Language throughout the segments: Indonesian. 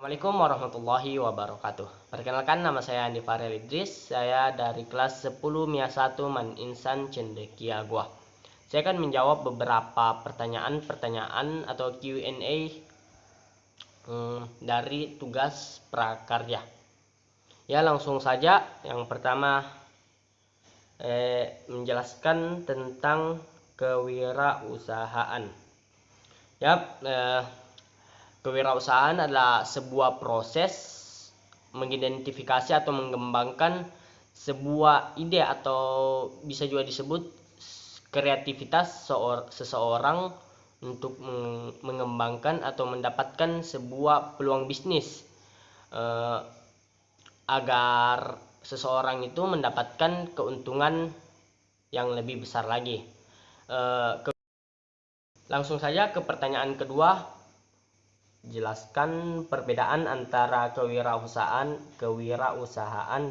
Assalamualaikum warahmatullahi wabarakatuh. Perkenalkan, nama saya Andi Farel Idris. Saya dari kelas 10 MIA 1 Man Insan Cendekia Gua. Saya akan menjawab beberapa pertanyaan atau Q&A dari tugas prakarya. Ya, langsung saja. Yang pertama, menjelaskan tentang kewirausahaan. Ya, kewirausahaan adalah sebuah proses mengidentifikasi atau mengembangkan sebuah ide atau bisa juga disebut kreativitas seseorang untuk mengembangkan atau mendapatkan sebuah peluang bisnis agar seseorang itu mendapatkan keuntungan yang lebih besar lagi. Langsung saja ke pertanyaan kedua. Jelaskan perbedaan antara kewirausahaan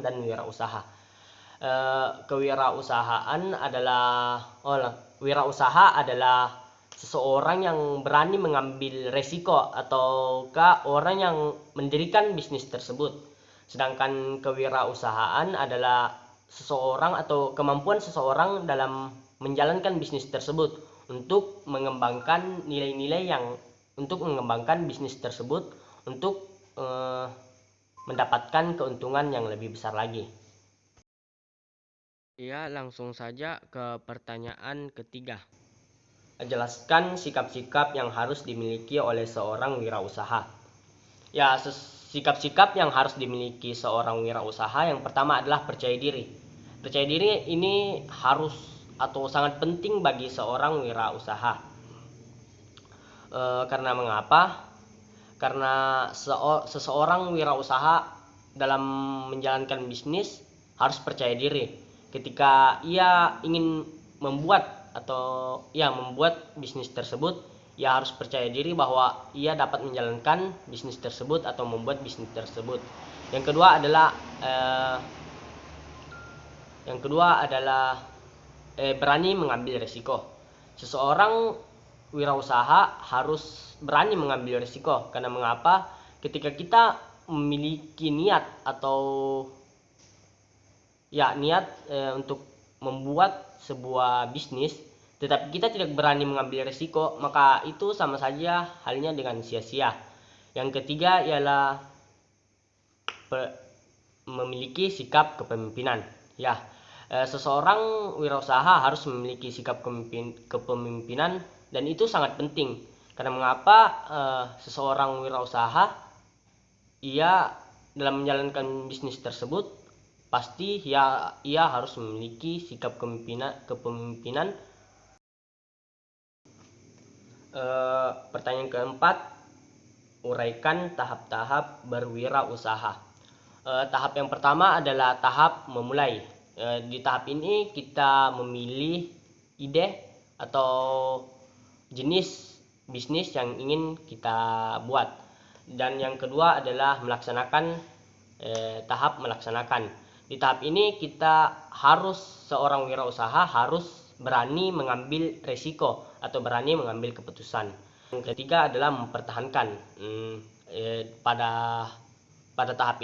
dan wirausaha. Wirausaha adalah seseorang yang berani mengambil resiko ataukah orang yang mendirikan bisnis tersebut. Sedangkan kewirausahaan adalah seseorang atau kemampuan seseorang dalam menjalankan bisnis tersebut untuk mengembangkan nilai-nilai untuk mengembangkan bisnis tersebut untuk mendapatkan keuntungan yang lebih besar lagi. Ya, langsung saja ke pertanyaan ketiga. Jelaskan sikap-sikap yang harus dimiliki oleh seorang wirausaha. Ya, sikap-sikap yang harus dimiliki seorang wirausaha yang pertama adalah percaya diri. Percaya diri ini harus atau sangat penting bagi seorang wirausaha. Karena mengapa? Karena seseorang wirausaha dalam menjalankan bisnis harus percaya diri. Ketika ia ingin membuat bisnis tersebut, ia harus percaya diri bahwa ia dapat menjalankan bisnis tersebut atau membuat bisnis tersebut. Yang kedua adalah berani mengambil risiko. Seseorang wirausaha harus berani mengambil risiko. Karena mengapa? Ketika kita memiliki niat untuk membuat sebuah bisnis, tetapi kita tidak berani mengambil risiko, maka itu sama saja halnya dengan sia-sia. Yang ketiga ialah memiliki sikap kepemimpinan. Ya, seseorang wirausaha harus memiliki sikap kepemimpinan, dan itu sangat penting. Karena mengapa? Seseorang wirausaha, ia dalam menjalankan bisnis tersebut pasti ia harus memiliki sikap kepemimpinan. Pertanyaan keempat, uraikan tahap-tahap berwirausaha. Tahap yang pertama adalah tahap memulai. Di tahap ini kita memilih ide atau jenis bisnis yang ingin kita buat. Dan yang kedua adalah tahap melaksanakan. Di tahap ini seorang wirausaha harus berani mengambil resiko atau berani mengambil keputusan. Yang ketiga adalah mempertahankan. Pada tahap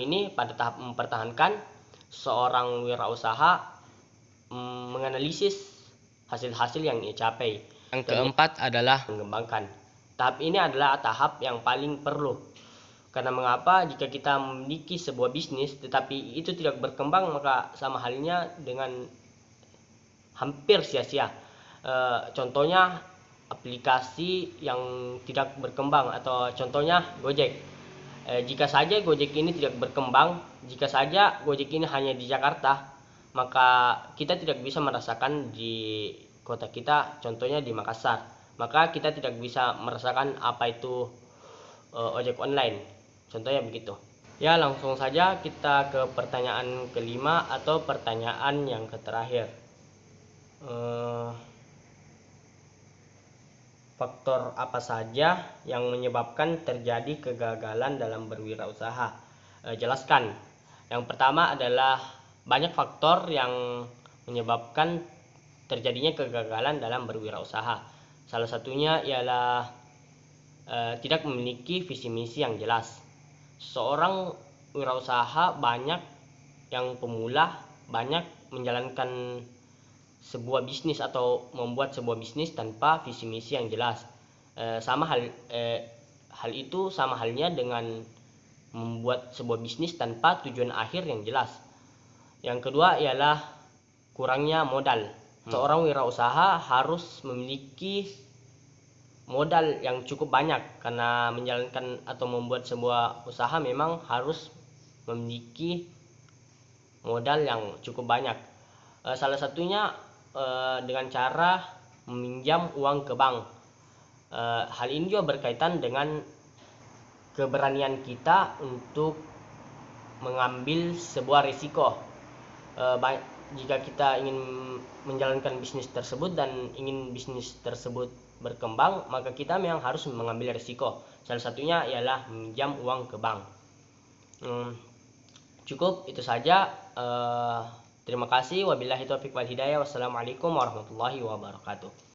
mempertahankan, seorang wirausaha menganalisis hasil-hasil yang ia capai. Yang keempat adalah mengembangkan. Tahap ini adalah tahap yang paling perlu. Karena mengapa? Jika kita memiliki sebuah bisnis tetapi itu tidak berkembang, maka sama halnya dengan hampir sia-sia. Contohnya aplikasi yang tidak berkembang, atau contohnya Gojek. Jika saja Gojek ini tidak berkembang, jika saja Gojek ini hanya di Jakarta, maka kita tidak bisa merasakan di kota kita, contohnya di Makassar. Maka kita tidak bisa merasakan apa itu ojek online, contohnya begitu. Ya, langsung saja kita ke pertanyaan kelima atau pertanyaan yang terakhir. Faktor apa saja yang menyebabkan terjadi kegagalan dalam berwirausaha? Jelaskan. Yang pertama adalah banyak faktor yang menyebabkan terjadinya kegagalan dalam berwirausaha. Salah satunya ialah tidak memiliki visi misi yang jelas. seorang wirausaha banyak yang pemula banyak menjalankan sebuah bisnis atau membuat sebuah bisnis tanpa visi misi yang jelas. Hal itu sama halnya dengan membuat sebuah bisnis tanpa tujuan akhir yang jelas. Yang kedua ialah kurangnya modal. Seorang wirausaha harus memiliki modal yang cukup banyak, karena menjalankan atau membuat sebuah usaha memang harus memiliki modal yang cukup banyak. Salah satunya dengan cara meminjam uang ke bank. Hal ini juga berkaitan dengan keberanian kita untuk mengambil sebuah risiko. Jika kita ingin menjalankan bisnis tersebut dan ingin bisnis tersebut berkembang, maka kita memang harus mengambil risiko. Salah satunya ialah meminjam uang ke bank. Cukup itu saja. Terima kasih. Wabillahi taufiq wal hidayah. Wassalamualaikum warahmatullahi wabarakatuh.